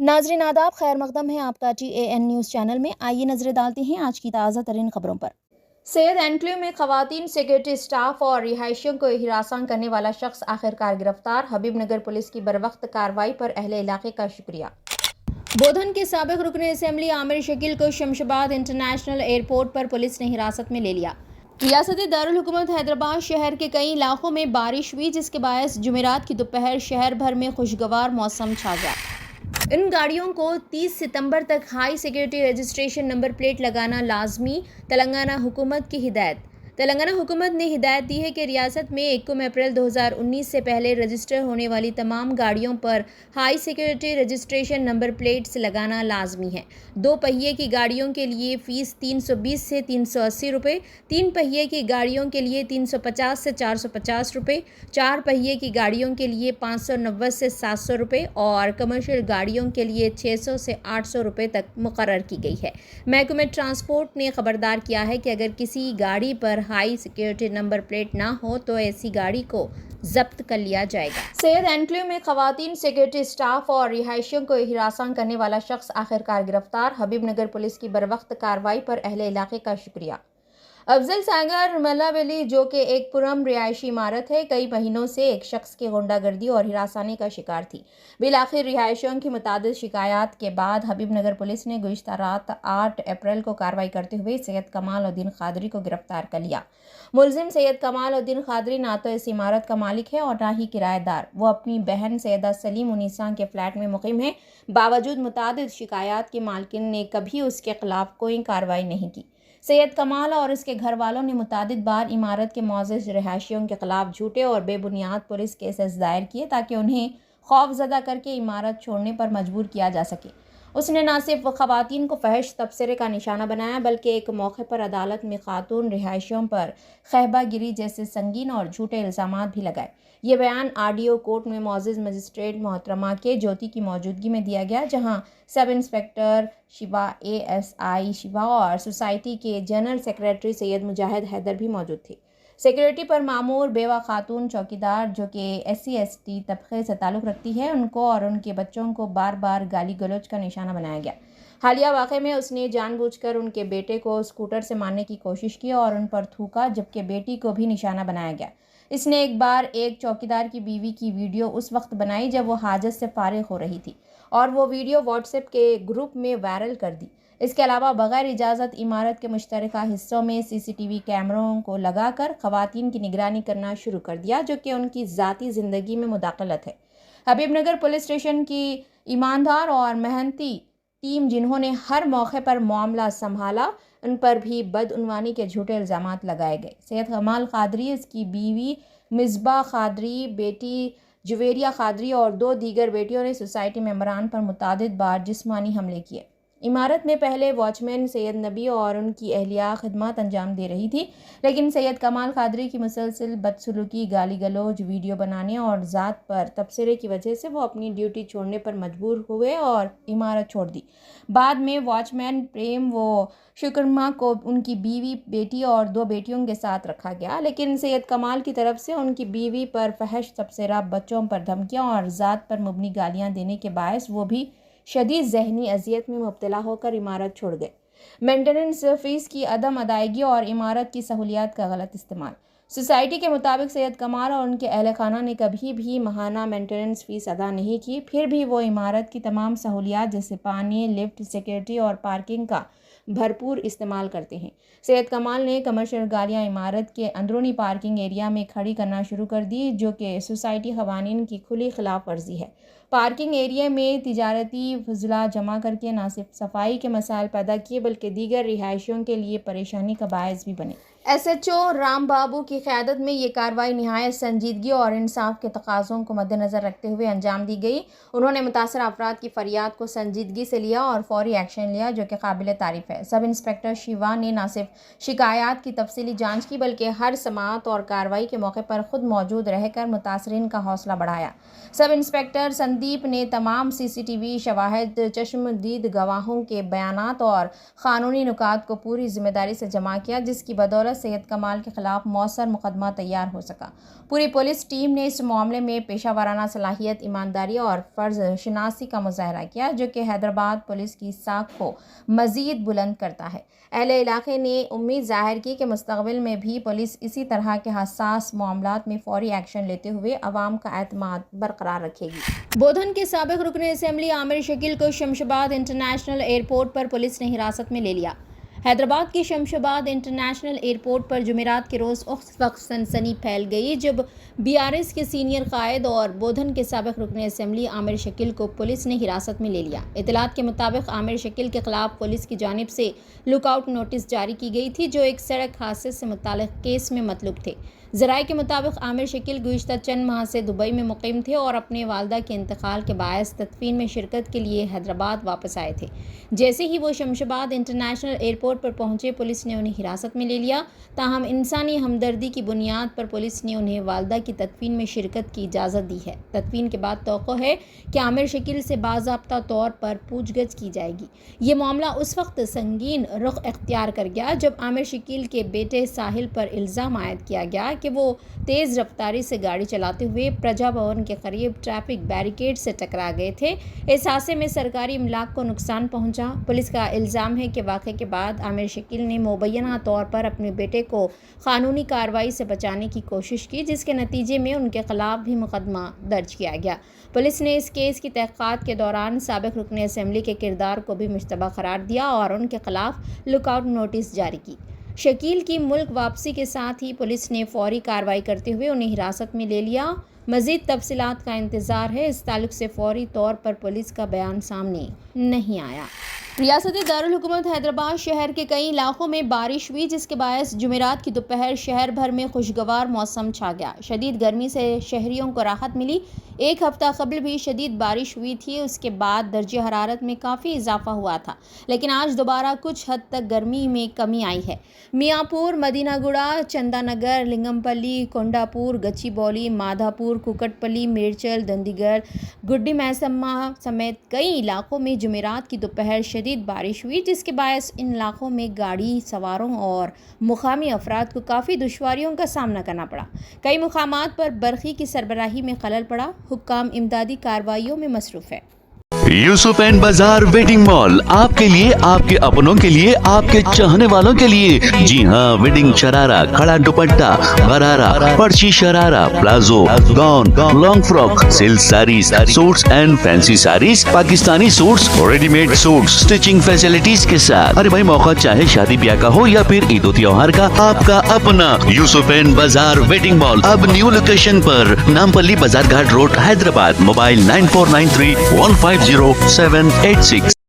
नाजरीन आदाब, खैर मकदम है आपका TAN न्यूज़ चैनल में। आइए नजरें डालते हैं आज की ताज़ा तरीन खबरों पर। सैयद एनक्लेव में खवातीन सिक्योरिटी स्टाफ और रिहायशियों को हिरासत करने वाला शख्स आखिरकार गिरफ्तार। हबीबनगर पुलिस की बरवक्त कार्रवाई पर अहले इलाके का शुक्रिया। बोधन के साबिक रुकन असेंबली आमिर शकील को शमशाबाद इंटरनेशनल एयरपोर्ट पर पुलिस ने हिरासत में ले लिया। रियासती दारुल हुकूमत हैदराबाद शहर के कई इलाकों में बारिश हुई, जिसके बायस जुमेरात की दोपहर शहर भर में खुशगवार मौसम छा गया। इन गाड़ियों को 30 सितंबर तक high security registration number plate लगाना लाजमी। तेलंगाना हुकूमत की हिदायत। तेलंगाना हुकूमत ने हिदायत दी है कि रियासत में 1 अप्रैल 2019 से पहले रजिस्टर होने वाली तमाम गाड़ियों पर high security registration number plates लगाना लाजमी है। 2 पहिए की गाड़ियों के लिए फ़ीस 320 से 380 रुपये, 3 पहिए की गाड़ियों के लिए 350 से 450 रुपये, 4 पहिए की गाड़ियों के लिए 590 से 700 रुपये और कमर्शियल गाड़ियों के लिए 600 से 800 रुपये तक मुकर्रर की गई है। महकमे ट्रांसपोर्ट ने खबरदार किया है कि अगर किसी गाड़ी पर हाई सिक्योरिटी नंबर प्लेट ना हो तो ऐसी गाड़ी को जब्त कर लिया जाएगा। सैयद एनक्लेव में खवातीन सिक्योरिटी स्टाफ और रिहायशियों को हिरासत करने वाला शख्स आखिरकार गिरफ्तार। हबीबनगर पुलिस की बरवक्त कार्रवाई पर अहले इलाके का शुक्रिया। अफजल सागर मल्लावेली, जो कि एक पुरअमन रिहायशी इमारत है, कई महीनों से एक शख्स की गुंडागर्दी और हिरासानी का शिकार थी। बिलाखिर रिहायशियों की मुतादिद शिकायत के बाद हबीबनगर पुलिस ने गुज़िश्ता रात 8 अप्रैल को कार्रवाई करते हुए सैयद कमाल उद्दीन खादरी को गिरफ्तार कर लिया। मुलजिम सैयद कमाल उद्दीन खादरी ना तो इस इमारत का मालिक है और ना ही किराएदार। वो अपनी बहन सैयदा सलीम उन्नीसा के फ्लैट में मुकीम है। बावजूद मुतादिद शिकायत के मालकिन ने कभी उसके खिलाफ कोई कार्रवाई नहीं की। सैयद कमाल और इसके घर वालों ने मुतादिद बार इमारत के मौजूद रिहायशियों के खिलाफ झूठे और बेबुनियाद पुलिस केसेस दायर किए ताकि उन्हें खौफजदा करके इमारत छोड़ने पर मजबूर किया जा सके। उसने न सिर्फ खवातीन को फहश तबसरे का निशाना बनाया, बल्कि एक मौके पर अदालत में खातून रिहायशियों पर खैबागिरी जैसे संगीन और झूठे इल्ज़ामात भी लगाए। ये बयान ऑडियो कोर्ट में मौजूद मजिस्ट्रेट मोहतरमा के ज्योति की मौजूदगी में दिया गया, जहां sub inspector Shiva, ASI Shiva और सोसाइटी के जनरल सेक्रेटरी सैयद मुजाहिद हैदर भी मौजूद थे। सिक्योरिटी पर मामूर बेवा खातून चौकीदार, जो कि SC/ST तबके से ताल्लुक़ रखती है, उनको और उनके बच्चों को बार बार गाली गलौज का निशाना बनाया गया। हालिया वाक़े में उसने जानबूझकर उनके बेटे को स्कूटर से मारने की कोशिश की और उन पर थूका, जबकि बेटी को भी निशाना बनाया गया। इसने एक बार एक चौकीदार की बीवी की वीडियो उस वक्त बनाई जब वो हाजत से फारिग हो रही थी और वो वीडियो व्हाट्सएप के ग्रुप में वायरल कर दी। इसके अलावा बगैर इजाज़त इमारत के मुश्तरका हिस्सों में CCTV कैमरों को लगाकर खवातीन की निगरानी करना शुरू कर दिया, जो कि उनकी ज़ाती ज़िंदगी में मुदाखलत है। हबीबनगर पुलिस स्टेशन की ईमानदार और मेहनती टीम, जिन्होंने हर मौके पर मामला संभाला, उन पर भी बदउनवानी के झूठे इल्ज़ामात लगाए गए। सैयद कमाल खादरी, इसकी बीवी मिसबा खादरी, बेटी जुवेरिया खादरी और 2 दीगर बेटियों ने सोसाइटी मेंबरान पर मुतादिद बार जिस्मानी हमले किए। इमारत में पहले वॉचमैन सैयद नबी और उनकी अहलिया खिदमत अंजाम दे रही थी, लेकिन सैयद कमाल खादरी की मुसलसल बदसलूकी, गाली गलौज, वीडियो बनाने और ज़ात पर तबसरे की वजह से वो अपनी ड्यूटी छोड़ने पर मजबूर हुए और इमारत छोड़ दी। बाद में वॉचमैन प्रेम व शुक्रमा को उनकी बीवी, बेटी और 2 बेटियों के साथ रखा गया, लेकिन सैयद कमाल की तरफ से उनकी बीवी पर फहश तबसरा, बच्चों पर धमकियाँ और ज़ात पर मुबनी गालियाँ देने के बायस वो भी शदीद ज़हनी अजियत में मुब्तला होकर इमारत छोड़ गए। मेंटेनेंस फ़ीस की अदम अदायगी और इमारत की सहूलियात का गलत इस्तेमाल। सोसाइटी के मुताबिक सैयद कमाल और उनके अहल खाना ने कभी भी माहाना मेंटेनेंस फ़ीस अदा नहीं की, फिर भी वो इमारत की तमाम सहूलियात जैसे पानी, लिफ्ट, सिक्योरिटी और पार्किंग का भरपूर इस्तेमाल करते हैं। सैयद कमाल ने कमर्शियल गाड़ियाँ इमारत के अंदरूनी पार्किंग एरिया में खड़ी करना शुरू कर दी, जो कि सोसाइटी क़वानीन की खुली खिलाफ वर्जी है। पार्किंग एरिया में तिजारती फजला जमा करके न सिर्फ सफाई के मसाइल पैदा किए, बल्कि दीगर रिहायशियों के लिए परेशानी का बायस भी बने। SHO राम बाबू की क़यादत में ये कार्रवाई नहायत संजीदगी और इंसाफ के तकाज़ों को मद्देनज़र रखते हुए अंजाम दी गई। उन्होंने मुतासर अफराद की फ़रियाद को संजीदगी से लिया और फ़ौरी एक्शन लिया, जो कि काबिल तारीफ़ है। है। सब इंस्पेक्टर शिवा ने न सिर्फ शिकायत की तफसीली जांच की बल्कि हर समाअत और कार्रवाई के मौके पर खुद मौजूद रहकर मुतासरीन का हौसला बढ़ाया। सब इंस्पेक्टर संदीप ने तमाम CCTV शवाहिद, चश्मदीद गवाहों के बयानात और कानूनी नुकात को पूरी जिम्मेदारी से जमा किया, जिसकी बदौलत सैयद कमाल के खिलाफ मौसर मुकदमा तैयार हो सका। पूरी पुलिस टीम ने इस मामले में पेशा सलाहियत, ईमानदारी और फ़र्ज शनासी का मुजाहरा किया, जो कि हैदराबाद पुलिस की साख को मज़ीद बुलंद करता है। अहले इलाके ने उम्मीद जाहिर की कि मुस्तक़बिल में भी पुलिस इसी तरह के हसास मामलात में फौरी एक्शन लेते हुए अवाम का एतमाद बरकरार रखेगी। बोधन के साबिक़ रुकन असेंबली आमिर शकील को शमशाबाद इंटरनेशनल एयरपोर्ट पर पुलिस ने हिरासत में ले लिया। हैदराबाद के शमशाबाद इंटरनेशनल एयरपोर्ट पर जुमेरात के रोज़ उस वक्त सनसनी फैल गई जब BRS के सीनियर कायद और बोधन के साबिक़ रुकन असेंबली आमिर शकील को पुलिस ने हिरासत में ले लिया। इतलात के मुताबिक आमिर शकील के खिलाफ पुलिस की जानिब से लुकआउट नोटिस जारी की गई थी, जो एक सड़क हादसे से मुताल्लिक़ केस में मतलूब थे। ज़राए के मुताबिक आमिर शकील गुज़िश्ता चंद माह से दुबई में मुक़ीम थे और अपने वालदा के इंतकाल के बायस तदफीन में शिरकत के लिए हैदराबाद वापस आए थे। जैसे ही वो शमशाबाद इंटरनेशनल एयरपोर्ट पर पहुंचे, पुलिस ने उन्हें हिरासत में ले लिया। ताहम इंसानी हमदर्दी की बुनियाद पर पुलिस ने उन्हें वालदा की तदफीन में शिरकत की इजाज़त दी है। तदफीन के बाद तौक़्क़ो है कि आमिर शकील से बाज़ाब्ता तौर पर पूछगछ की जाएगी। ये मामला उस वक्त संगीन रुख इख्तियार कर गया जब आमिर शकील के बेटे साहिल पर इल्ज़ाम आयद किया गया कि वो तेज़ रफ्तारी से गाड़ी चलाते हुए प्रजा भवन के करीब ट्रैफिक बैरिकेड से टकरा गए थे। इस हादसे में सरकारी इमलाक को नुकसान पहुंचा। पुलिस का इल्ज़ाम है कि वाक़े के बाद आमिर शकील ने मुबैना तौर पर अपने बेटे को कानूनी कार्रवाई से बचाने की कोशिश की, जिसके नतीजे में उनके खिलाफ भी मुकदमा दर्ज किया गया। पुलिस ने इस केस की तहक़ीक़ात के दौरान साबिक़ रुकन असेंबली के किरदार को भी मुश्तबा करार दिया और उनके खिलाफ लुकआउट नोटिस जारी की। शकील की मुल्क वापसी के साथ ही पुलिस ने फौरी कार्रवाई करते हुए उन्हें हिरासत में ले लिया। मज़ीद तफसीलात का इंतज़ार है। इस ताल्लुक़ से फौरी तौर पर पुलिस का बयान सामने नहीं आया। रियासती दारुल हुकूमत हैदराबाद शहर के कई इलाकों में बारिश हुई, जिसके बायस जुमेरात की दोपहर शहर भर में खुशगवार मौसम छा गया। शदीद गर्मी से शहरियों को राहत मिली। एक हफ्ता कबल भी शदीद बारिश हुई थी, उसके बाद दर्जे हरारत में काफ़ी इजाफा हुआ था, लेकिन आज दोबारा कुछ हद तक गर्मी में कमी आई है। मियाँपुर, मदीनागुड़ा, चंदानगर, लिंगमपल्ली, कोंडापुर, गच्चीबौली, माधापुर, कुकटपल्ली, मिर्चल, दंदीगढ़, गुड्डी मैसम्मा समेत कई इलाकों में जुमेरात की दोपहर शदीद बारिश हुई, जिसके बायस इन इलाकों में गाड़ी सवारों और मुकामी अफराद को काफ़ी दुश्वारियों का सामना करना पड़ा। कई मुकामात पर बरक़ी की सरबराही में खलल पड़ा। हुक्काम इमदादी कार्रवाइयों में मसरूफ़ है। यूसुफ एंड बाजार वेडिंग मॉल आपके लिए, आपके अपनों के लिए, आपके चाहने वालों के लिए। जी हाँ, वेडिंग शरारा, खड़ा दुपट्टा, गरारा, पर्ची sharara, palazzo, gown, long frock, silk saris, suits and fancy saris, Pakistani suits, readymade suits, stitching facilities के साथ। अरे भाई, मौका चाहे शादी ब्याह का हो या फिर ईद त्योहार का, आपका अपना यूसुफ एंड बाजार वेडिंग मॉल अब न्यू लोकेशन पर, नामपल्ली बाजार घाट रोड, हैदराबाद। मोबाइल 9493150786।